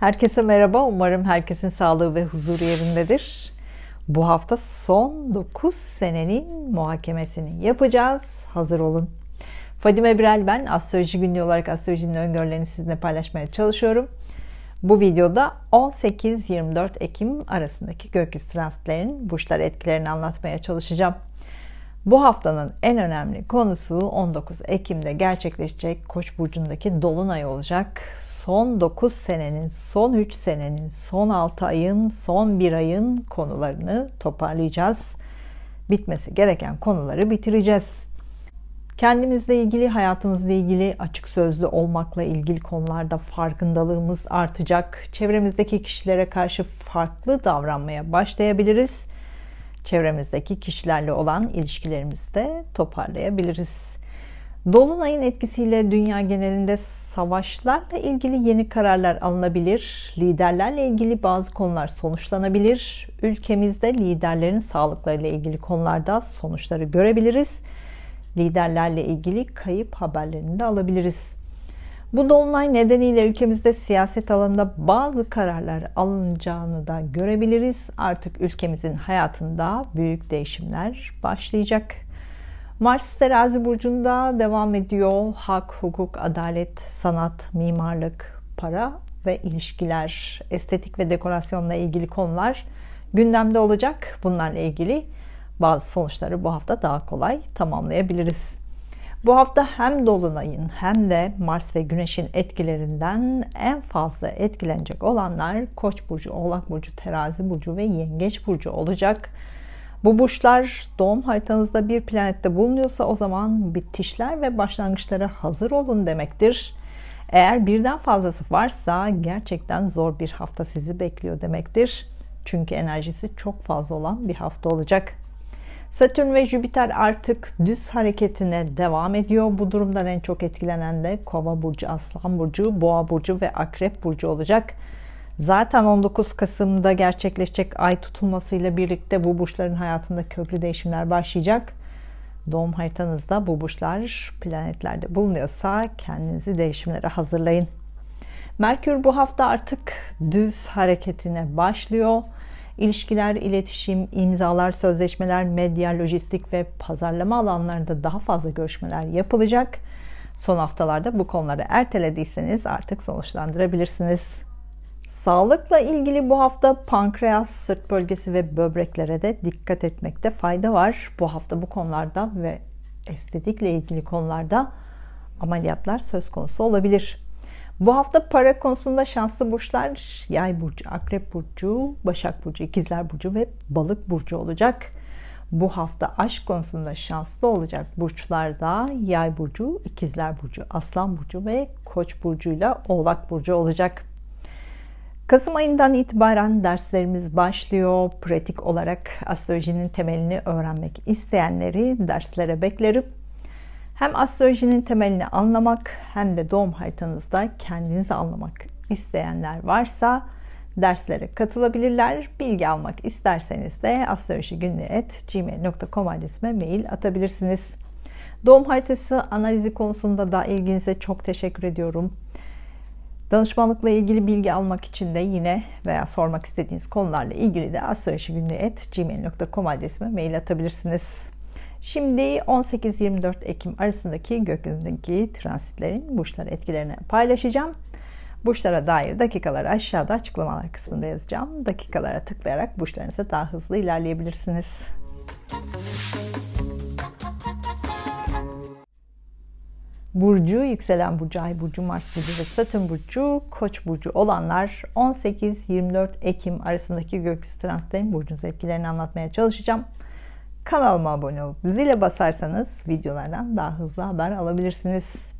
Herkese merhaba. Umarım herkesin sağlığı ve huzuru yerindedir. Bu hafta son 9 senenin muhakemesini yapacağız. Hazır olun. Fadime Birel ben. Astroloji günlüğü olarak astrolojinin öngörülerini sizinle paylaşmaya çalışıyorum. Bu videoda 18-24 Ekim arasındaki gökyüzü transitlerinin burçlar etkilerini anlatmaya çalışacağım. Bu haftanın en önemli konusu 19 Ekim'de gerçekleşecek Koç burcundaki dolunay olacak. Son 9 senenin, son 3 senenin, son 6 ayın, son 1 ayın konularını toparlayacağız. Bitmesi gereken konuları bitireceğiz. Kendimizle ilgili, hayatımızla ilgili, açık sözlü olmakla ilgili konularda farkındalığımız artacak. Çevremizdeki kişilere karşı farklı davranmaya başlayabiliriz. Çevremizdeki kişilerle olan ilişkilerimizi de toparlayabiliriz. Dolunayın etkisiyle dünya genelinde savaşlarla ilgili yeni kararlar alınabilir. Liderlerle ilgili bazı konular sonuçlanabilir. Ülkemizde liderlerin sağlıklarıyla ilgili konularda sonuçları görebiliriz. Liderlerle ilgili kayıp haberlerini de alabiliriz. Bu dolunay nedeniyle ülkemizde siyaset alanında bazı kararlar alınacağını da görebiliriz. Artık ülkemizin hayatında büyük değişimler başlayacak. Mars Terazi burcunda devam ediyor. Hak, hukuk, adalet, sanat, mimarlık, para ve ilişkiler, estetik ve dekorasyonla ilgili konular gündemde olacak. Bunlarla ilgili bazı sonuçları bu hafta daha kolay tamamlayabiliriz. Bu hafta hem dolunayın hem de Mars ve Güneş'in etkilerinden en fazla etkilenecek olanlar Koç burcu, Oğlak burcu, Terazi burcu ve Yengeç burcu olacak. Bu burçlar doğum haritanızda bir planette bulunuyorsa o zaman bitişler ve başlangıçlara hazır olun demektir. Eğer birden fazlası varsa gerçekten zor bir hafta sizi bekliyor demektir. Çünkü enerjisi çok fazla olan bir hafta olacak. Satürn ve Jüpiter artık düz hareketine devam ediyor. Bu durumdan en çok etkilenen de Kova burcu, Aslan burcu, Boğa burcu ve Akrep burcu olacak. Zaten 19 Kasım'da gerçekleşecek ay tutulmasıyla birlikte bu burçların hayatında köklü değişimler başlayacak. Doğum haritanızda bu burçlar planetlerde bulunuyorsa kendinizi değişimlere hazırlayın. Merkür bu hafta artık düz hareketine başlıyor. İlişkiler, iletişim, imzalar, sözleşmeler, medya, lojistik ve pazarlama alanlarında daha fazla görüşmeler yapılacak. Son haftalarda bu konuları ertelediyseniz artık sonuçlandırabilirsiniz. Sağlıkla ilgili bu hafta pankreas, sırt bölgesi ve böbreklere de dikkat etmekte fayda var. Bu hafta bu konularda ve estetikle ilgili konularda ameliyatlar söz konusu olabilir. Bu hafta para konusunda şanslı burçlar Yay burcu, Akrep burcu, Başak burcu, İkizler burcu ve Balık burcu olacak. Bu hafta aşk konusunda şanslı olacak burçlar da Yay burcu, İkizler burcu, Aslan burcu ve Koç burcuyla Oğlak burcu olacak. Kasım ayından itibaren derslerimiz başlıyor. Pratik olarak astrolojinin temelini öğrenmek isteyenleri derslere beklerim. Hem astrolojinin temelini anlamak hem de doğum haritanızda kendinizi anlamak isteyenler varsa derslere katılabilirler. Bilgi almak isterseniz de astrolojigünlüğü@gmail.com adresime mail atabilirsiniz. Doğum haritası analizi konusunda da ilginize çok teşekkür ediyorum. Danışmanlıkla ilgili bilgi almak için de yine veya sormak istediğiniz konularla ilgili de astrolojigünlüğü@gmail.com adresime mail atabilirsiniz. Şimdi 18-24 Ekim arasındaki gökyüzündeki transitlerin burçlar etkilerini paylaşacağım. Burçlara dair dakikaları aşağıda açıklamalar kısmında yazacağım. Dakikalara tıklayarak burçlarınıza daha hızlı ilerleyebilirsiniz. Burcu, yükselen burcu, ay burcu, Mars burcu ve Satürn burcu, Koç burcu olanlar 18-24 Ekim arasındaki gökyüzü transitlerin burcunuz etkilerini anlatmaya çalışacağım. Kanalıma abone olup zile basarsanız videolardan daha hızlı haber alabilirsiniz.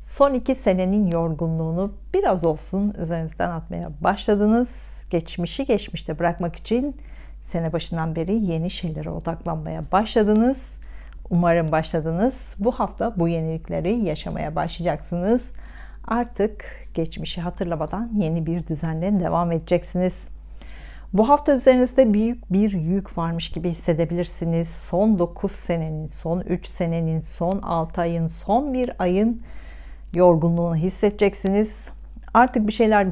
Son 2 senenin yorgunluğunu biraz olsun üzerinizden atmaya başladınız. Geçmişi geçmişte bırakmak için sene başından beri yeni şeylere odaklanmaya başladınız. Umarım başladınız. Bu hafta bu yenilikleri yaşamaya başlayacaksınız. Artık geçmişi hatırlamadan yeni bir düzenle devam edeceksiniz. Bu hafta üzerinizde büyük bir yük varmış gibi hissedebilirsiniz. Son 9 senenin, son 3 senenin, son 6 ayın, son 1 ayın yorgunluğunu hissedeceksiniz. Artık bir şeyler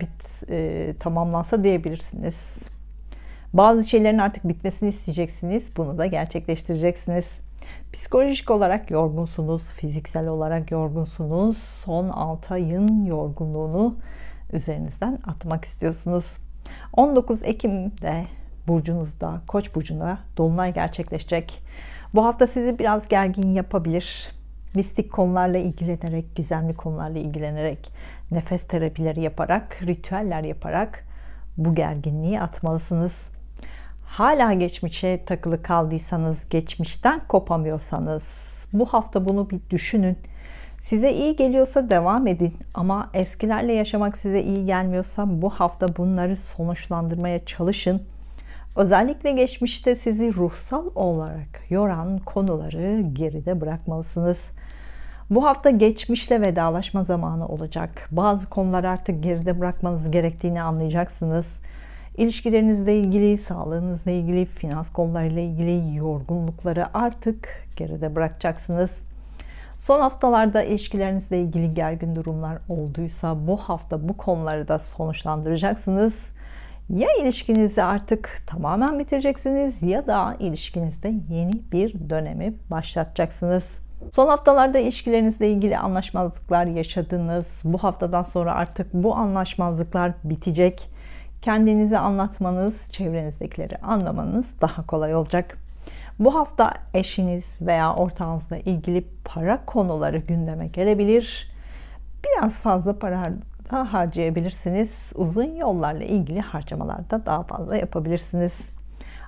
tamamlansa diyebilirsiniz. Bazı şeylerin artık bitmesini isteyeceksiniz. Bunu da gerçekleştireceksiniz. Psikolojik olarak yorgunsunuz, fiziksel olarak yorgunsunuz. Son 6 ayın yorgunluğunu üzerinizden atmak istiyorsunuz. 19 Ekim'de burcunuzda, Koç burcunda dolunay gerçekleşecek. Bu hafta sizi biraz gergin yapabilir. Mistik konularla ilgilenerek, gizemli konularla ilgilenerek, nefes terapileri yaparak, ritüeller yaparak bu gerginliği atmalısınız. Hala geçmişe takılı kaldıysanız, geçmişten kopamıyorsanız bu hafta bunu bir düşünün. Size iyi geliyorsa devam edin ama eskilerle yaşamak size iyi gelmiyorsa bu hafta bunları sonuçlandırmaya çalışın. Özellikle geçmişte sizi ruhsal olarak yoran konuları geride bırakmalısınız. Bu hafta geçmişle vedalaşma zamanı olacak. Bazı konuları artık geride bırakmanız gerektiğini anlayacaksınız. İlişkilerinizle ilgili, sağlığınızla ilgili, finans konularıyla ilgili yorgunlukları artık geride bırakacaksınız. Son haftalarda ilişkilerinizle ilgili gergin durumlar olduysa bu hafta bu konuları da sonuçlandıracaksınız. Ya ilişkinizi artık tamamen bitireceksiniz ya da ilişkinizde yeni bir dönemi başlatacaksınız. Son haftalarda ilişkilerinizle ilgili anlaşmazlıklar yaşadınız. Bu haftadan sonra artık bu anlaşmazlıklar bitecek. Kendinizi anlatmanız, çevrenizdekileri anlamanız daha kolay olacak. Bu hafta eşiniz veya ortağınızla ilgili para konuları gündeme gelebilir. Biraz fazla para harcayabilirsiniz. Uzun yollarla ilgili harcamalarda daha fazla yapabilirsiniz.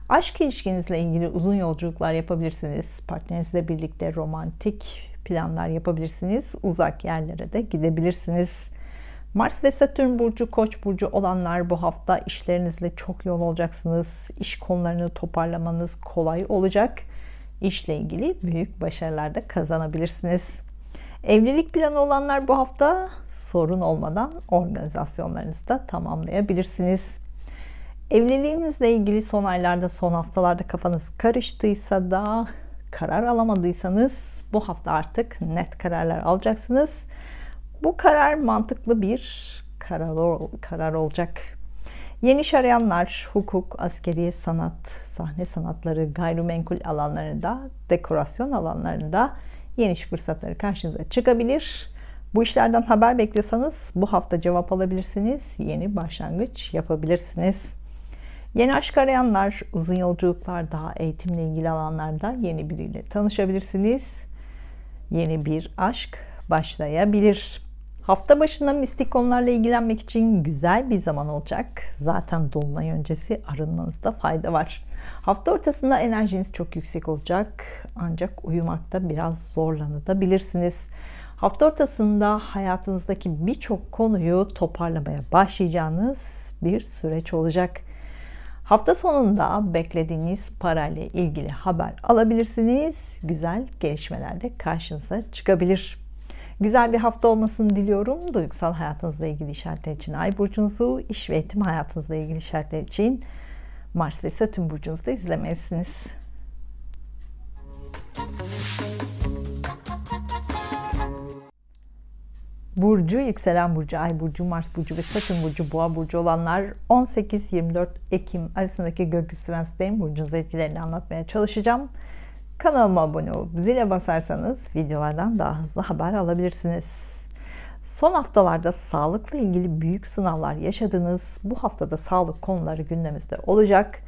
Aşk ilişkinizle ilgili uzun yolculuklar yapabilirsiniz. Partnerinizle birlikte romantik planlar yapabilirsiniz. Uzak yerlere de gidebilirsiniz. Mars ve Satürn burcu, Koç burcu olanlar bu hafta işlerinizle çok yoğun olacaksınız. İş konularını toparlamanız kolay olacak. İşle ilgili büyük başarılar da kazanabilirsiniz. Evlilik planı olanlar bu hafta sorun olmadan organizasyonlarınızı da tamamlayabilirsiniz. Evliliğinizle ilgili son aylarda, son haftalarda kafanız karıştıysa da karar alamadıysanız bu hafta artık net kararlar alacaksınız. Bu karar mantıklı bir karar olacak. Yeni iş arayanlar, hukuk, askeri sanat, sahne sanatları, gayrimenkul alanlarında, dekorasyon alanlarında yeni iş fırsatları karşınıza çıkabilir. Bu işlerden haber bekliyorsanız bu hafta cevap alabilirsiniz. Yeni başlangıç yapabilirsiniz. Yeni aşk arayanlar, uzun yolculuklar, daha eğitimle ilgili alanlarda yeni biriyle tanışabilirsiniz. Yeni bir aşk başlayabilir. Hafta başında mistik konularla ilgilenmek için güzel bir zaman olacak. Zaten dolunay öncesi arınmanızda fayda var. Hafta ortasında enerjiniz çok yüksek olacak. Ancak uyumakta biraz zorlanabilirsiniz. Hafta ortasında hayatınızdaki birçok konuyu toparlamaya başlayacağınız bir süreç olacak. Hafta sonunda beklediğiniz parayla ilgili haber alabilirsiniz. Güzel gelişmeler de karşınıza çıkabilir. Güzel bir hafta olmasını diliyorum. Duygusal hayatınızla ilgili işaretler için Ay burcunuzu, iş ve eğitim hayatınızla ilgili işaretler için Mars ve Satürn burcunuzu da izlemelisiniz. Burcu, yükselen burcu, Ay burcu, Mars burcu ve Satürn burcu, Boğa burcu olanlar 18-24 Ekim arasındaki gökyüzü transitlerin burcunuz etkilerini anlatmaya çalışacağım. Kanalıma abone olup zile basarsanız videolardan daha hızlı haber alabilirsiniz. Son haftalarda sağlıkla ilgili büyük sınavlar yaşadınız. Bu haftada sağlık konuları gündemimizde olacak.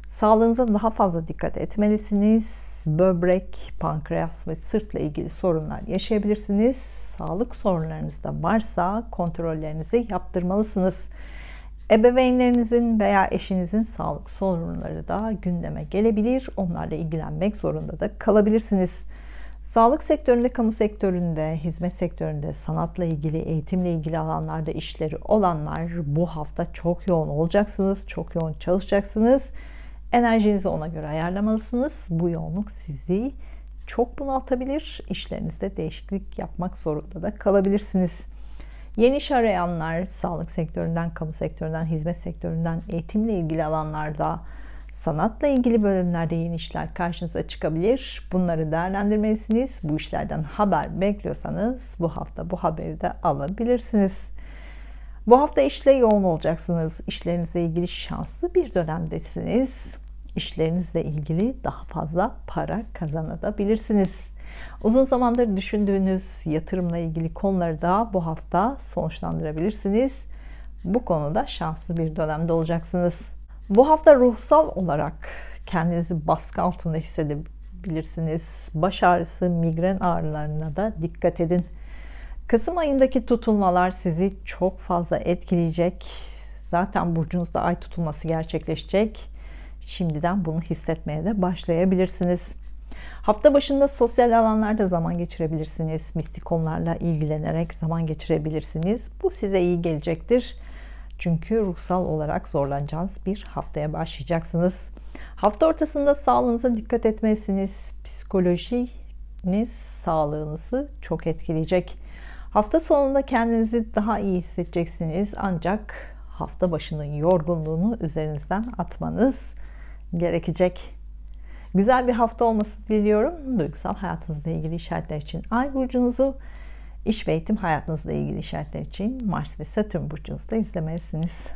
Sağlığınıza daha fazla dikkat etmelisiniz. Böbrek, pankreas ve sırtla ilgili sorunlar yaşayabilirsiniz. Sağlık sorunlarınız da varsa kontrollerinizi yaptırmalısınız. Ebeveynlerinizin veya eşinizin sağlık sorunları da gündeme gelebilir. Onlarla ilgilenmek zorunda da kalabilirsiniz. Sağlık sektöründe, kamu sektöründe, hizmet sektöründe, sanatla ilgili, eğitimle ilgili alanlarda işleri olanlar bu hafta çok yoğun olacaksınız. Çok yoğun çalışacaksınız. Enerjinizi ona göre ayarlamalısınız. Bu yoğunluk sizi çok bunaltabilir. İşlerinizde değişiklik yapmak zorunda da kalabilirsiniz. Yeni iş arayanlar, sağlık sektöründen, kamu sektöründen, hizmet sektöründen, eğitimle ilgili alanlarda, sanatla ilgili bölümlerde yeni işler karşınıza çıkabilir. Bunları değerlendirmelisiniz. Bu işlerden haber bekliyorsanız bu hafta bu haberi de alabilirsiniz. Bu hafta işle yoğun olacaksınız. İşlerinizle ilgili şanslı bir dönemdesiniz. İşlerinizle ilgili daha fazla para kazanabilirsiniz. Uzun zamandır düşündüğünüz yatırımla ilgili konuları da bu hafta sonuçlandırabilirsiniz. Bu konuda şanslı bir dönemde olacaksınız. Bu hafta ruhsal olarak kendinizi baskı altında hissedebilirsiniz. Baş ağrısı, migren ağrılarına da dikkat edin. Kasım ayındaki tutulmalar sizi çok fazla etkileyecek. Zaten burcunuzda ay tutulması gerçekleşecek. Şimdiden bunu hissetmeye de başlayabilirsiniz. Hafta başında sosyal alanlarda zaman geçirebilirsiniz. Mistik konularla ilgilenerek zaman geçirebilirsiniz. Bu size iyi gelecektir. Çünkü ruhsal olarak zorlanacağınız bir haftaya başlayacaksınız. Hafta ortasında sağlığınıza dikkat etmelisiniz. Psikolojiniz sağlığınızı çok etkileyecek. Hafta sonunda kendinizi daha iyi hissedeceksiniz. Ancak hafta başının yorgunluğunu üzerinizden atmanız gerekecek. Güzel bir hafta olmasını diliyorum. Duygusal hayatınızla ilgili işaretler için Ay burcunuzu, iş ve eğitim hayatınızla ilgili işaretler için Mars ve Satürn burcunuzda izlemelisiniz.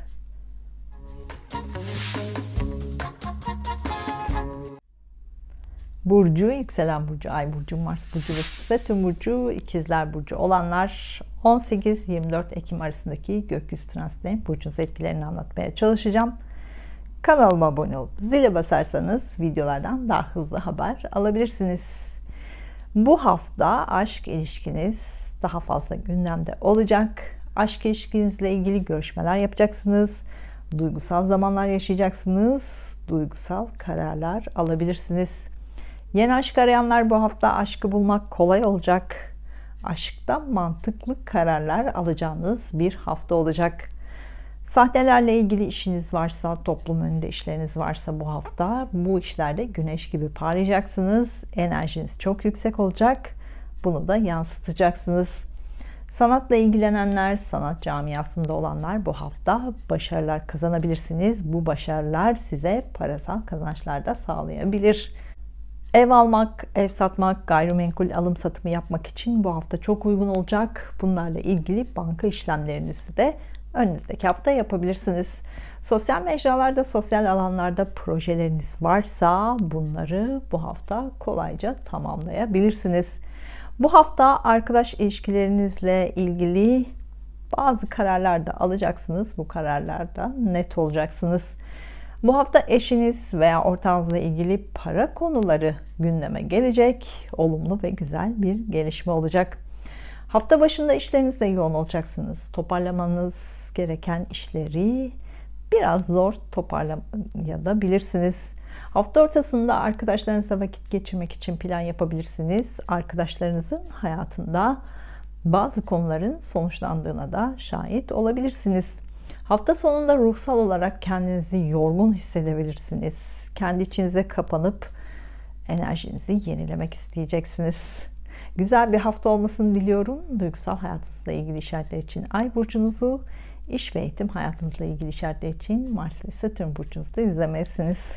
Burcu, yükselen burcu, Ay burcu, Mars burcu ve Satürn burcu, İkizler burcu olanlar 18-24 Ekim arasındaki gökyüzü transitlerinin burcunuz etkilerini anlatmaya çalışacağım. Kanalıma abone olup zile basarsanız videolardan daha hızlı haber alabilirsiniz. Bu hafta aşk ilişkiniz daha fazla gündemde olacak. Aşk ilişkinizle ilgili görüşmeler yapacaksınız. Duygusal zamanlar yaşayacaksınız. Duygusal kararlar alabilirsiniz. Yeni aşk arayanlar bu hafta aşkı bulmak kolay olacak. Aşkta mantıklı kararlar alacağınız bir hafta olacak. Sahnelerle ilgili işiniz varsa, toplum önünde işleriniz varsa bu hafta bu işlerde güneş gibi parlayacaksınız. Enerjiniz çok yüksek olacak. Bunu da yansıtacaksınız. Sanatla ilgilenenler, sanat camiasında olanlar bu hafta başarılar kazanabilirsiniz. Bu başarılar size parasal kazançlar da sağlayabilir. Ev almak, ev satmak, gayrimenkul alım satımı yapmak için bu hafta çok uygun olacak. Bunlarla ilgili banka işlemlerinizi de önünüzdeki hafta yapabilirsiniz. Sosyal mecralarda, sosyal alanlarda projeleriniz varsa bunları bu hafta kolayca tamamlayabilirsiniz. Bu hafta arkadaş ilişkilerinizle ilgili bazı kararlar da alacaksınız. Bu kararlarda net olacaksınız. Bu hafta eşiniz veya ortağınızla ilgili para konuları gündeme gelecek. Olumlu ve güzel bir gelişme olacak. Hafta başında işlerinizle yoğun olacaksınız. Toparlamanız gereken işleri biraz zor toparlayabilirsiniz. Hafta ortasında arkadaşlarınızla vakit geçirmek için plan yapabilirsiniz. Arkadaşlarınızın hayatında bazı konuların sonuçlandığına da şahit olabilirsiniz. Hafta sonunda ruhsal olarak kendinizi yorgun hissedebilirsiniz. Kendi içinize kapanıp enerjinizi yenilemek isteyeceksiniz. Güzel bir hafta olmasını diliyorum. Duygusal hayatınızla ilgili işaretler için Ay burcunuzu, iş ve eğitim hayatınızla ilgili işaretler için Mars ve Satürn burcunuzda izlemelisiniz.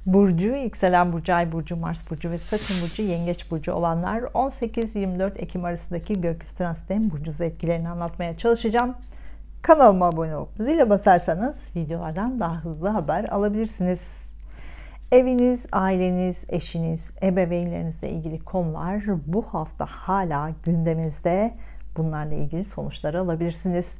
Burcu, yükselen burcu, Ay burcu, Mars burcu ve Satürn burcu, Yengeç burcu olanlar 18-24 Ekim arasındaki gökyüzü transitlerinin burcunuz etkilerini anlatmaya çalışacağım. Kanalıma abone olup zile basarsanız videolardan daha hızlı haber alabilirsiniz. Eviniz, aileniz, eşiniz, ebeveynlerinizle ilgili konular bu hafta hala gündeminizde. Bunlarla ilgili sonuçları alabilirsiniz.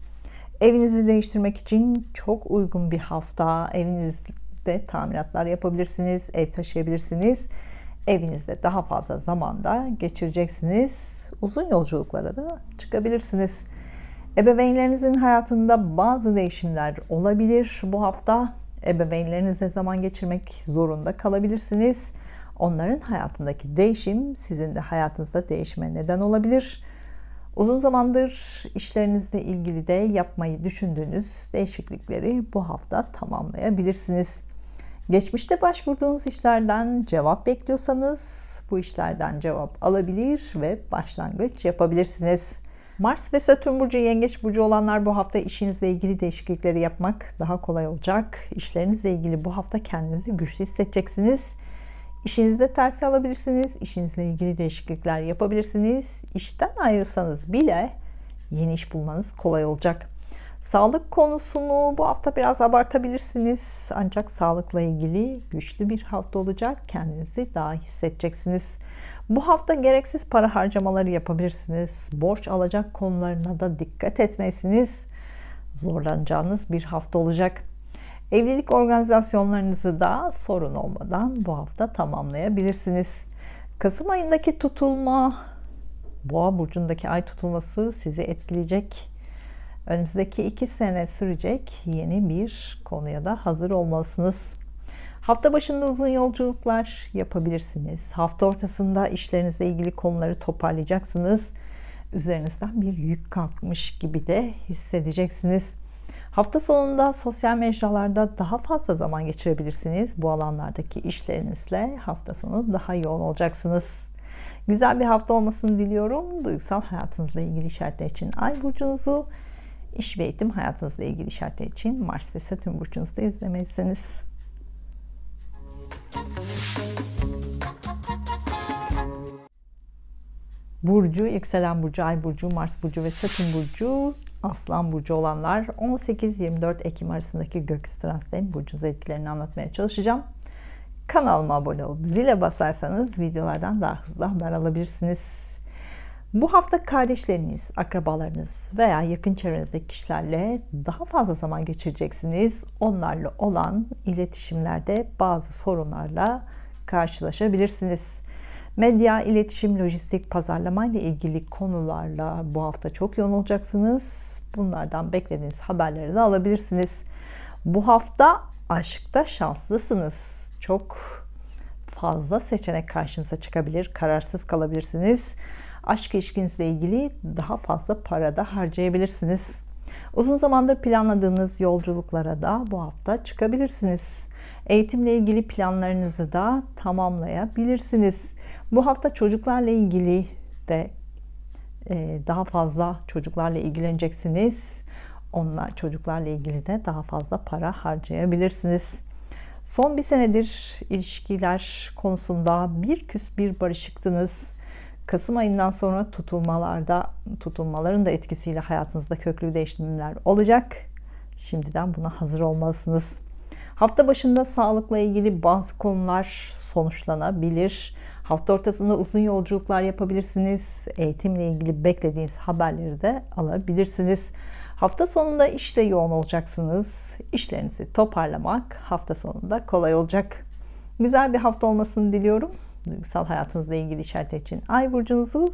Evinizi değiştirmek için çok uygun bir hafta. Evinizde tamiratlar yapabilirsiniz, ev taşıyabilirsiniz. Evinizde daha fazla zamanda geçireceksiniz. Uzun yolculuklara da çıkabilirsiniz. Ebeveynlerinizin hayatında bazı değişimler olabilir. Bu hafta ebeveynlerinizle zaman geçirmek zorunda kalabilirsiniz. Onların hayatındaki değişim sizin de hayatınızda değişime neden olabilir. Uzun zamandır işlerinizle ilgili de yapmayı düşündüğünüz değişiklikleri bu hafta tamamlayabilirsiniz. Geçmişte başvurduğunuz işlerden cevap bekliyorsanız bu işlerden cevap alabilir ve başlangıç yapabilirsiniz. Mars ve Satürn burcu, Yengeç burcu olanlar bu hafta işinizle ilgili değişiklikleri yapmak daha kolay olacak. İşlerinizle ilgili bu hafta kendinizi güçlü hissedeceksiniz. İşinizde terfi alabilirsiniz. İşinizle ilgili değişiklikler yapabilirsiniz. İşten ayrılsanız bile yeni iş bulmanız kolay olacak. Sağlık konusunu bu hafta biraz abartabilirsiniz. Ancak sağlıkla ilgili güçlü bir hafta olacak. Kendinizi daha iyi hissedeceksiniz. Bu hafta gereksiz para harcamaları yapabilirsiniz. Borç alacak konularına da dikkat etmelisiniz. Zorlanacağınız bir hafta olacak. Evlilik organizasyonlarınızı da sorun olmadan bu hafta tamamlayabilirsiniz. Kasım ayındaki tutulma, Boğa burcundaki ay tutulması sizi etkileyecek. Önümüzdeki 2 sene sürecek yeni bir konuya da hazır olmalısınız. Hafta başında uzun yolculuklar yapabilirsiniz. Hafta ortasında işlerinizle ilgili konuları toparlayacaksınız. Üzerinizden bir yük kalkmış gibi de hissedeceksiniz. Hafta sonunda sosyal mecralarda daha fazla zaman geçirebilirsiniz. Bu alanlardaki işlerinizle hafta sonu daha yoğun olacaksınız. Güzel bir hafta olmasını diliyorum. Duygusal hayatınızla ilgili işaretler için Ay burcunuzu, iş ve eğitim hayatınızla ilgili işaretler için Mars ve Satürn burcunuzu da izlemelisiniz. Burcu, yükselen burcu, ay burcu, Mars burcu ve Satürn burcu, Aslan burcu olanlar 18-24 Ekim arasındaki gökyüzü transitlerinin burcu etkilerini anlatmaya çalışacağım. Kanalıma abone olup zile basarsanız videolardan daha hızlı haber alabilirsiniz. Bu hafta kardeşleriniz, akrabalarınız veya yakın çevrenizdeki kişilerle daha fazla zaman geçireceksiniz. Onlarla olan iletişimlerde bazı sorunlarla karşılaşabilirsiniz. Medya, iletişim, lojistik, pazarlama ile ilgili konularla bu hafta çok yoğun olacaksınız. Bunlardan beklediğiniz haberleri de alabilirsiniz. Bu hafta aşkta şanslısınız. Çok fazla seçenek karşınıza çıkabilir. Kararsız kalabilirsiniz. Aşk ilişkinizle ilgili daha fazla para da harcayabilirsiniz. Uzun zamandır planladığınız yolculuklara da bu hafta çıkabilirsiniz. Eğitimle ilgili planlarınızı da tamamlayabilirsiniz. Bu hafta çocuklarla ilgili de daha fazla çocuklarla ilgileneceksiniz. Çocuklarla ilgili de daha fazla para harcayabilirsiniz. Son bir senedir ilişkiler konusunda bir küs bir barışıktınız. Kasım ayından sonra tutulmaların da etkisiyle hayatınızda köklü değişimler olacak. Şimdiden buna hazır olmalısınız. Hafta başında sağlıkla ilgili bazı konular sonuçlanabilir. Hafta ortasında uzun yolculuklar yapabilirsiniz. Eğitimle ilgili beklediğiniz haberleri de alabilirsiniz. Hafta sonunda işte yoğun olacaksınız. İşlerinizi toparlamak hafta sonunda kolay olacak. Güzel bir hafta olmasını diliyorum. Duygusal hayatınızla ilgili işaretler için Ay burcunuzu,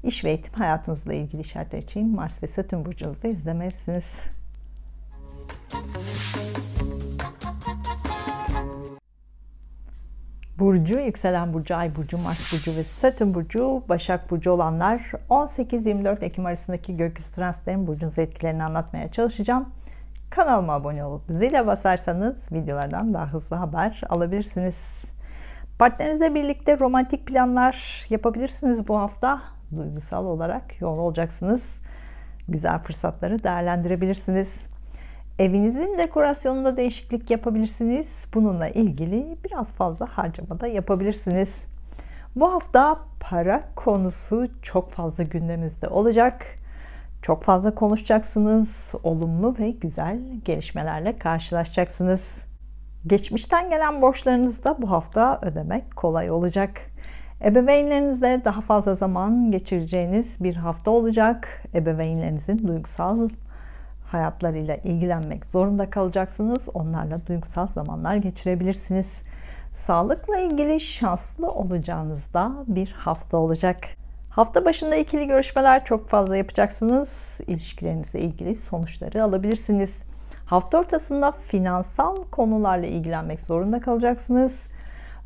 iş ve eğitim hayatınızla ilgili işaretler için Mars ve Satürn burcunuzu da izlemelisiniz. Burcu, yükselen burcu, ay burcu, Mars burcu ve Satürn burcu, Başak burcu olanlar 18-24 Ekim arasındaki gökyüzü transitlerin burcunuz etkilerini anlatmaya çalışacağım. Kanalıma abone olup zile basarsanız videolardan daha hızlı haber alabilirsiniz. Partnerinizle birlikte romantik planlar yapabilirsiniz bu hafta. Duygusal olarak yoğun olacaksınız. Güzel fırsatları değerlendirebilirsiniz. Evinizin dekorasyonunda değişiklik yapabilirsiniz. Bununla ilgili biraz fazla harcama da yapabilirsiniz. Bu hafta para konusu çok fazla gündeminizde olacak. Çok fazla konuşacaksınız. Olumlu ve güzel gelişmelerle karşılaşacaksınız. Geçmişten gelen borçlarınızı da bu hafta ödemek kolay olacak. Ebeveynlerinizle daha fazla zaman geçireceğiniz bir hafta olacak. Ebeveynlerinizin duygusal hayatlarıyla ilgilenmek zorunda kalacaksınız. Onlarla duygusal zamanlar geçirebilirsiniz. Sağlıkla ilgili şanslı olacağınız da bir hafta olacak. Hafta başında ikili görüşmeler çok fazla yapacaksınız. İlişkilerinizle ilgili sonuçları alabilirsiniz. Hafta ortasında finansal konularla ilgilenmek zorunda kalacaksınız.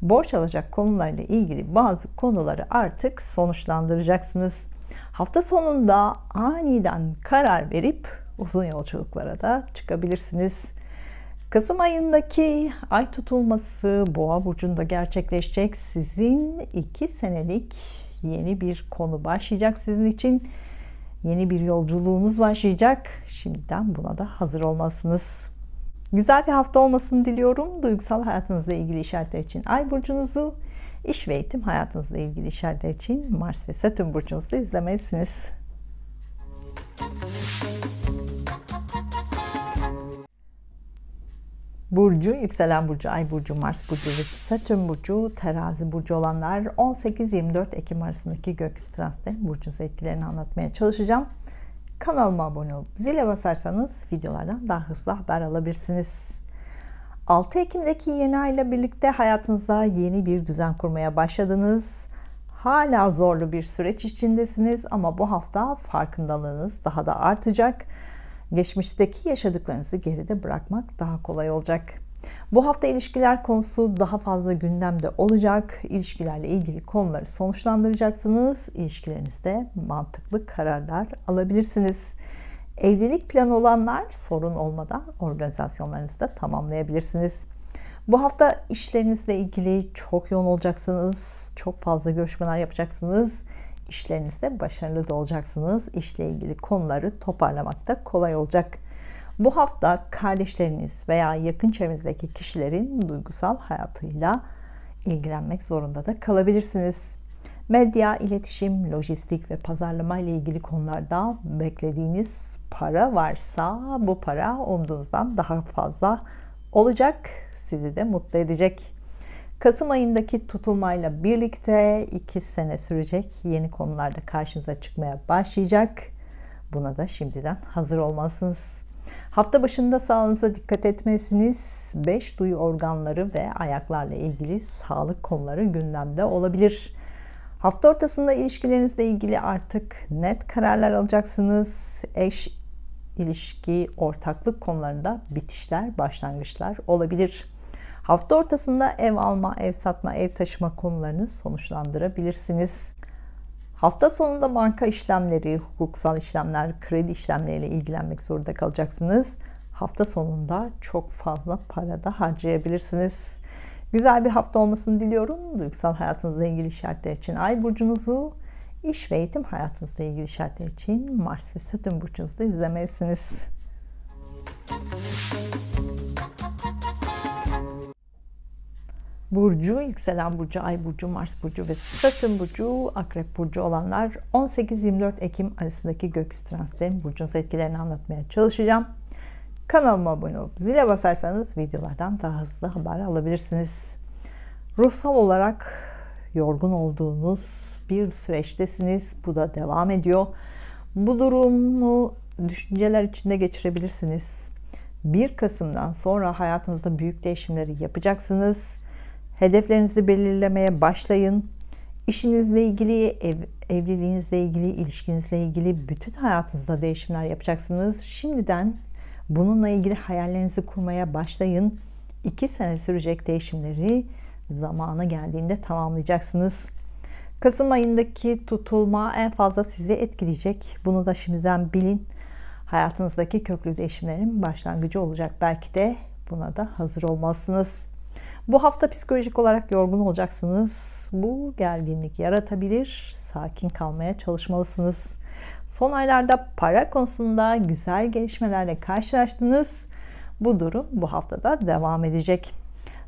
Borç alacak konularla ilgili bazı konuları artık sonuçlandıracaksınız. Hafta sonunda aniden karar verip uzun yolculuklara da çıkabilirsiniz. Kasım ayındaki ay tutulması Boğa burcunda gerçekleşecek. Sizin 2 senelik yeni bir konu başlayacak sizin için. Yeni bir yolculuğunuz başlayacak. Şimdiden buna da hazır olmalısınız. Güzel bir hafta olmasını diliyorum. Duygusal hayatınızla ilgili işaretler için Ay burcunuzu, iş ve eğitim hayatınızla ilgili işaretler için Mars ve Satürn burcunuzu izlemelisiniz. Burcu, yükselen burcu, ay burcu, Mars burcu ve Satürn burcu, terazi burcu olanlar 18-24 Ekim arasındaki gökyüzü transitleri burcunuz etkilerini anlatmaya çalışacağım. Kanalıma abone olup zile basarsanız videolardan daha hızlı haber alabilirsiniz. 6 Ekim'deki yeni ay ile birlikte hayatınızda yeni bir düzen kurmaya başladınız. Hala zorlu bir süreç içindesiniz ama bu hafta farkındalığınız daha da artacak. Geçmişteki yaşadıklarınızı geride bırakmak daha kolay olacak. Bu hafta ilişkiler konusu daha fazla gündemde olacak. İlişkilerle ilgili konuları sonuçlandıracaksınız. İlişkilerinizde mantıklı kararlar alabilirsiniz. Evlilik planı olanlar sorun olmadan organizasyonlarınızı da tamamlayabilirsiniz. Bu hafta işlerinizle ilgili çok yoğun olacaksınız. Çok fazla görüşmeler yapacaksınız. İşlerinizde başarılı da olacaksınız. İşle ilgili konuları toparlamakta kolay olacak. Bu hafta kardeşleriniz veya yakın çevrenizdeki kişilerin duygusal hayatıyla ilgilenmek zorunda da kalabilirsiniz. Medya, iletişim, lojistik ve pazarlama ile ilgili konularda beklediğiniz para varsa bu para umduğunuzdan daha fazla olacak. Sizi de mutlu edecek. Kasım ayındaki tutulmayla birlikte 2 sene sürecek yeni konularda karşınıza çıkmaya başlayacak. Buna da şimdiden hazır olmalısınız. Hafta başında sağlığınıza dikkat etmelisiniz. 5 duyu organları ve ayaklarla ilgili sağlık konuları gündemde olabilir. Hafta ortasında ilişkilerinizle ilgili artık net kararlar alacaksınız. Eş, ilişki, ortaklık konularında bitişler, başlangıçlar olabilir. Hafta ortasında ev alma, ev satma, ev taşıma konularını sonuçlandırabilirsiniz. Hafta sonunda banka işlemleri, hukuksal işlemler, kredi işlemleriyle ilgilenmek zorunda kalacaksınız. Hafta sonunda çok fazla para da harcayabilirsiniz. Güzel bir hafta olmasını diliyorum. Duygusal hayatınızla ilgili işaretler için Ay burcunuzu, iş ve eğitim hayatınızla ilgili işaretler için Mars ve Satürn burcunuzu da izlemelisiniz. Burcu, yükselen burcu, ay burcu, Mars burcu ve Satürn burcu, akrep burcu olanlar 18-24 Ekim arasındaki gökyüzü transitlerin burcunuz etkilerini anlatmaya çalışacağım. Kanalıma abone olup zile basarsanız videolardan daha hızlı haber alabilirsiniz. Ruhsal olarak yorgun olduğunuz bir süreçtesiniz. Bu da devam ediyor. Bu durumu düşünceler içinde geçirebilirsiniz. 1 Kasım'dan sonra hayatınızda büyük değişimleri yapacaksınız. Hedeflerinizi belirlemeye başlayın. İşinizle ilgili, evliliğinizle ilgili, ilişkinizle ilgili bütün hayatınızda değişimler yapacaksınız. Şimdiden bununla ilgili hayallerinizi kurmaya başlayın. 2 sene sürecek değişimleri zamanı geldiğinde tamamlayacaksınız. Kasım ayındaki tutulma en fazla sizi etkileyecek. Bunu da şimdiden bilin. Hayatınızdaki köklü değişimlerin başlangıcı olacak. Belki de buna da hazır olmalısınız. Bu hafta psikolojik olarak yorgun olacaksınız. Bu gerginlik yaratabilir. Sakin kalmaya çalışmalısınız. Son aylarda para konusunda güzel gelişmelerle karşılaştınız. Bu durum bu haftada devam edecek.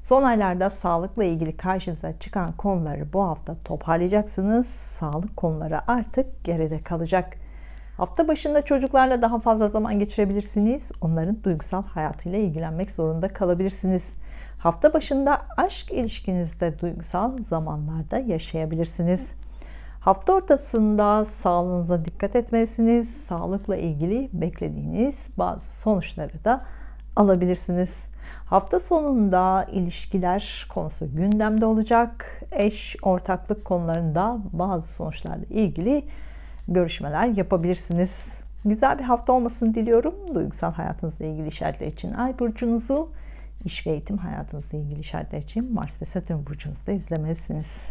Son aylarda sağlıkla ilgili karşınıza çıkan konuları bu hafta toparlayacaksınız. Sağlık konuları artık geride kalacak. Hafta başında çocuklarla daha fazla zaman geçirebilirsiniz. Onların duygusal hayatıyla ilgilenmek zorunda kalabilirsiniz. Hafta başında aşk ilişkinizde duygusal zamanlarda yaşayabilirsiniz. Hafta ortasında sağlığınıza dikkat etmelisiniz. Sağlıkla ilgili beklediğiniz bazı sonuçları da alabilirsiniz. Hafta sonunda ilişkiler konusu gündemde olacak. Eş, ortaklık konularında bazı sonuçlarla ilgili görüşmeler yapabilirsiniz. Güzel bir hafta olmasını diliyorum. Duygusal hayatınızla ilgili işaretler için Ay burcunuzu, iş ve eğitim hayatınızla ilgili işaretler için Mars ve Satürn burcunuzu da izlemelisiniz.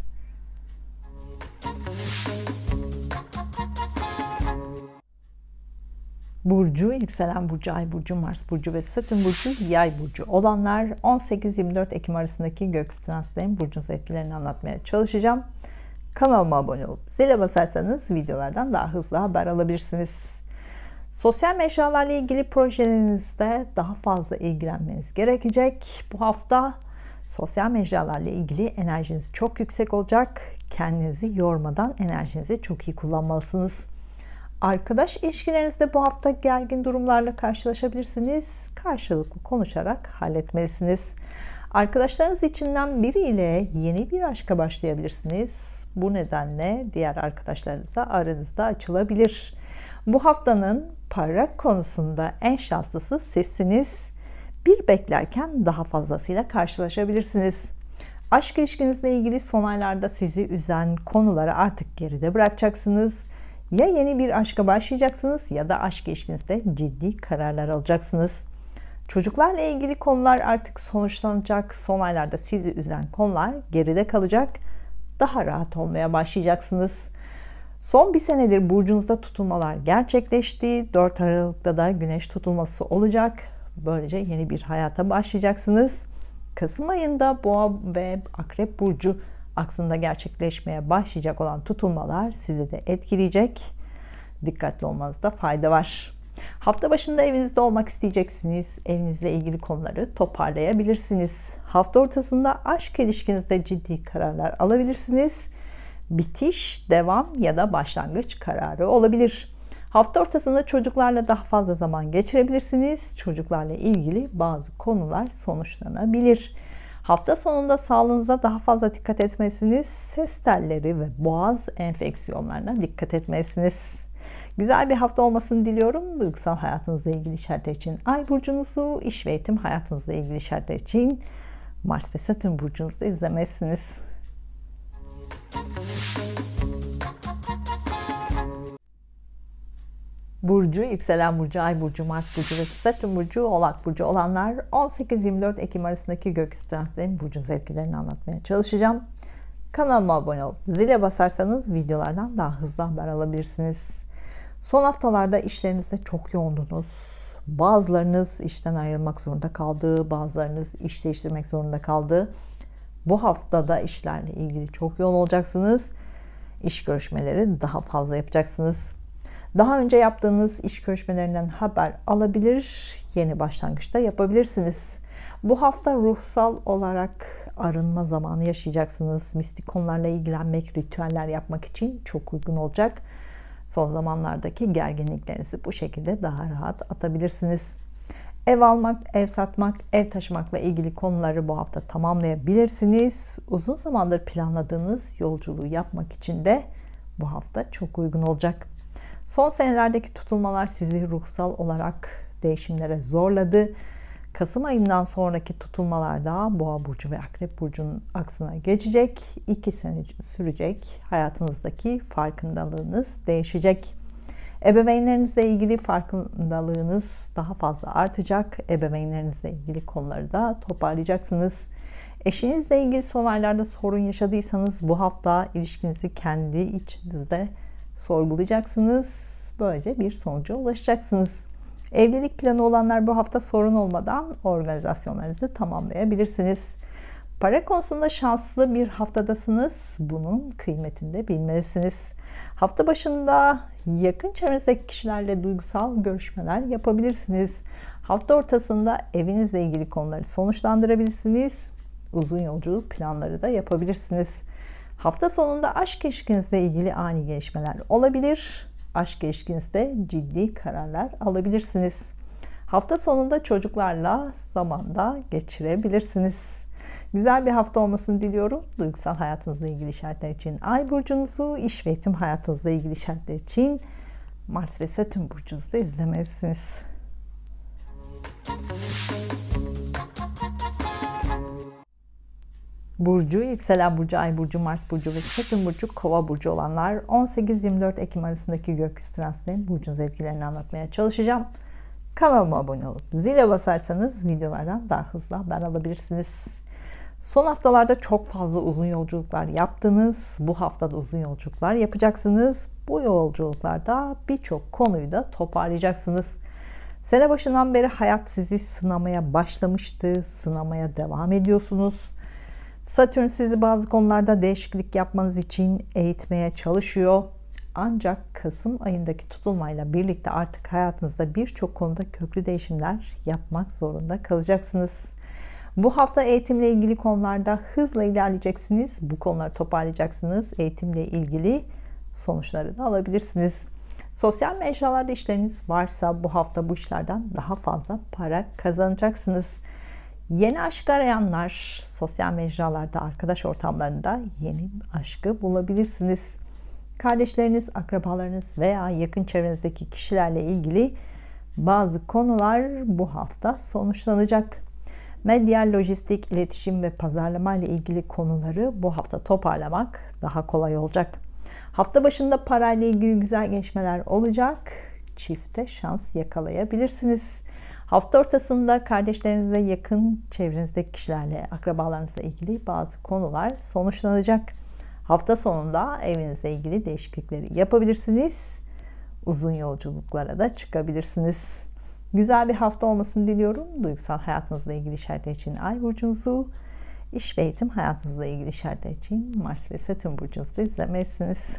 Burcu, yükselen burcu, ay burcu, Mars burcu ve Satürn burcu, yay burcu olanlar 18-24 Ekim arasındaki gökyüzü transitlerin burcunuz etkilerini anlatmaya çalışacağım. Kanalıma abone olup zile basarsanız videolardan daha hızlı haber alabilirsiniz. Sosyal mecralarla ilgili projelerinizde daha fazla ilgilenmeniz gerekecek. Bu hafta sosyal mecralarla ilgili enerjiniz çok yüksek olacak. Kendinizi yormadan enerjinizi çok iyi kullanmalısınız. Arkadaş ilişkilerinizde bu hafta gergin durumlarla karşılaşabilirsiniz. Karşılıklı konuşarak halletmelisiniz. Arkadaşlarınız içinden biriyle yeni bir aşka başlayabilirsiniz. Bu nedenle diğer arkadaşlarınızla aranızda açılabilir. Bu haftanın para konusunda en şanslısı sizsiniz. Bir beklerken daha fazlasıyla karşılaşabilirsiniz. Aşk ilişkinizle ilgili son aylarda sizi üzen konuları artık geride bırakacaksınız. Ya yeni bir aşka başlayacaksınız ya da aşk ilişkinizde ciddi kararlar alacaksınız. Çocuklarla ilgili konular artık sonuçlanacak. Son aylarda sizi üzen konular geride kalacak. Daha rahat olmaya başlayacaksınız. Son bir senedir burcunuzda tutulmalar gerçekleşti. 4 Aralık'ta da güneş tutulması olacak. Böylece yeni bir hayata başlayacaksınız. Kasım ayında Boğa ve Akrep burcu aksında gerçekleşmeye başlayacak olan tutulmalar sizi de etkileyecek. Dikkatli olmanızda fayda var. Hafta başında evinizde olmak isteyeceksiniz. Evinizle ilgili konuları toparlayabilirsiniz. Hafta ortasında aşk ilişkinizde ciddi kararlar alabilirsiniz. Bitiş, devam ya da başlangıç kararı olabilir. Hafta ortasında çocuklarla daha fazla zaman geçirebilirsiniz. Çocuklarla ilgili bazı konular sonuçlanabilir. Hafta sonunda sağlığınıza daha fazla dikkat etmelisiniz. Ses telleri ve boğaz enfeksiyonlarına dikkat etmelisiniz. Güzel bir hafta olmasını diliyorum. Duygusal hayatınızla ilgili işaretler için Ay burcunuzu, iş ve eğitim hayatınızla ilgili işaretler için Mars ve Satürn burcunuzda izlemezsiniz. Burcu, yükselen burcu, ay burcu, Mars burcu ve Satürn burcu, Oğlak burcu olanlar 18-24 Ekim arasındaki gökyüzü transitlerinin burcunuz etkilerini anlatmaya çalışacağım. Kanalıma abone olup zile basarsanız videolardan daha hızlı haber alabilirsiniz. Son haftalarda işlerinizde çok yoğundunuz. Bazılarınız işten ayrılmak zorunda kaldı, bazılarınız iş değiştirmek zorunda kaldı. Bu haftada işlerle ilgili çok yoğun olacaksınız. İş görüşmeleri daha fazla yapacaksınız. Daha önce yaptığınız iş görüşmelerinden haber alabilir, yeni başlangıçta yapabilirsiniz. Bu hafta ruhsal olarak arınma zamanı yaşayacaksınız. Mistik konularla ilgilenmek, ritüeller yapmak için çok uygun olacak. Son zamanlardaki gerginliklerinizi bu şekilde daha rahat atabilirsiniz. Ev almak, ev satmak, ev taşımakla ilgili konuları bu hafta tamamlayabilirsiniz. Uzun zamandır planladığınız yolculuğu yapmak için de bu hafta çok uygun olacak. Son senelerdeki tutulmalar sizi ruhsal olarak değişimlere zorladı. Kasım ayından sonraki tutulmalarda Boğa burcu ve Akrep burcunun aksına geçecek. 2 sene sürecek. Hayatınızdaki farkındalığınız değişecek. Ebeveynlerinizle ilgili farkındalığınız daha fazla artacak. Ebeveynlerinizle ilgili konuları da toparlayacaksınız. Eşinizle ilgili son aylarda sorun yaşadıysanız bu hafta ilişkinizi kendi içinizde sorgulayacaksınız. Böylece bir sonuca ulaşacaksınız. Evlilik planı olanlar bu hafta sorun olmadan organizasyonlarınızı tamamlayabilirsiniz. Para konusunda şanslı bir haftadasınız. Bunun kıymetini de bilmelisiniz. Hafta başında yakın çevrenizdeki kişilerle duygusal görüşmeler yapabilirsiniz. Hafta ortasında evinizle ilgili konuları sonuçlandırabilirsiniz. Uzun yolculuk planları da yapabilirsiniz. Hafta sonunda aşk ilişkinizle ilgili ani gelişmeler olabilir. Aşk ilişkinizde ciddi kararlar alabilirsiniz. Hafta sonunda çocuklarla zamanda geçirebilirsiniz. Güzel bir hafta olmasını diliyorum. Duygusal hayatınızla ilgili işaretler için Ay burcunuzu, iş ve eğitim hayatınızla ilgili işaretler için Mars ve Satürn burcunuzda izlemelisiniz. Burcu, yükselen burcu, ay burcu, Mars burcu ve Satürn burcu, Kova burcu olanlar 18-24 Ekim arasındaki gökyüzü transitlerinin burcunuz etkilerini anlatmaya çalışacağım. Kanalıma abone olup zile basarsanız videolardan daha hızlı haber alabilirsiniz. Son haftalarda çok fazla uzun yolculuklar yaptınız. Bu hafta da uzun yolculuklar yapacaksınız. Bu yolculuklarda birçok konuyu da toparlayacaksınız. Sene başından beri hayat sizi sınamaya başlamıştı. Sınamaya devam ediyorsunuz. Satürn sizi bazı konularda değişiklik yapmanız için eğitmeye çalışıyor. Ancak Kasım ayındaki tutulmayla birlikte artık hayatınızda birçok konuda köklü değişimler yapmak zorunda kalacaksınız. Bu hafta eğitimle ilgili konularda hızla ilerleyeceksiniz. Bu konuları toparlayacaksınız. Eğitimle ilgili sonuçları da alabilirsiniz. Sosyal mecralarda işleriniz varsa bu hafta bu işlerden daha fazla para kazanacaksınız. Yeni aşk arayanlar sosyal mecralarda, arkadaş ortamlarında yeni aşkı bulabilirsiniz. Kardeşleriniz, akrabalarınız veya yakın çevrenizdeki kişilerle ilgili bazı konular bu hafta sonuçlanacak. Medya, lojistik, iletişim ve pazarlama ile ilgili konuları bu hafta toparlamak daha kolay olacak. Hafta başında parayla ilgili güzel gelişmeler olacak. Çifte şans yakalayabilirsiniz. Hafta ortasında kardeşlerinizle, yakın çevrenizdeki kişilerle, akrabalarınızla ilgili bazı konular sonuçlanacak. Hafta sonunda evinizle ilgili değişiklikleri yapabilirsiniz. Uzun yolculuklara da çıkabilirsiniz. Güzel bir hafta olmasını diliyorum. Duygusal hayatınızla ilgili işaretler için Ay burcunuzu, iş ve eğitim hayatınızla ilgili işaretler için Mars ve Satürn burcunuzu izlemelisiniz.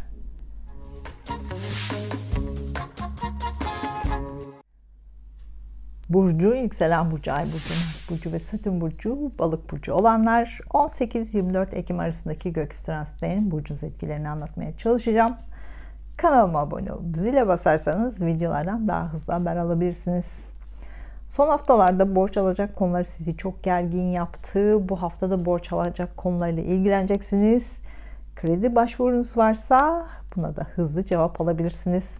Burcu, yükselen burcu, ay burcu, Mars burcu ve Satürn burcu, balık burcu olanlar 18-24 Ekim arasındaki gökyüzü transitlerinin burcunuz etkilerini anlatmaya çalışacağım. Kanalıma abone olup zile basarsanız videolardan daha hızlı haber alabilirsiniz. Son haftalarda borç alacak konuları sizi çok gergin yaptı. Bu haftada borç alacak konularıyla ilgileneceksiniz. Kredi başvurunuz varsa buna da hızlı cevap alabilirsiniz.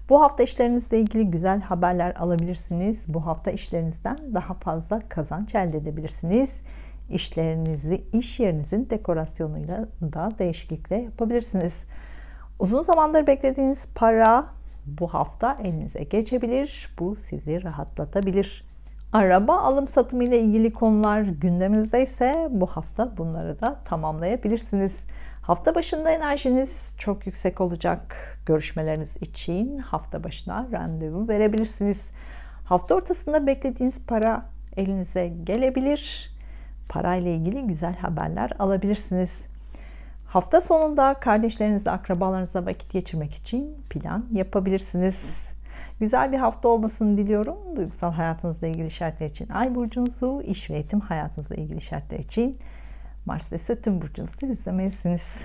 Bu hafta işlerinizle ilgili güzel haberler alabilirsiniz. Bu hafta işlerinizden daha fazla kazanç elde edebilirsiniz. İş yerinizin dekorasyonuyla da değişiklikler yapabilirsiniz. Uzun zamandır beklediğiniz para bu hafta elinize geçebilir. Bu sizi rahatlatabilir. Araba alım satımı ile ilgili konular gündeminizde ise bu hafta bunları da tamamlayabilirsiniz. Hafta başında enerjiniz çok yüksek olacak. Görüşmeleriniz için hafta başına randevu verebilirsiniz. Hafta ortasında beklediğiniz para elinize gelebilir. Parayla ilgili güzel haberler alabilirsiniz. Hafta sonunda kardeşlerinizle, akrabalarınızla vakit geçirmek için plan yapabilirsiniz. Güzel bir hafta olmasını diliyorum. Duygusal hayatınızla ilgili işaretler için Ay burcunuzu, iş ve eğitim hayatınızla ilgili işaretler için Mars ve Satürn burcunuzu izlemelisiniz.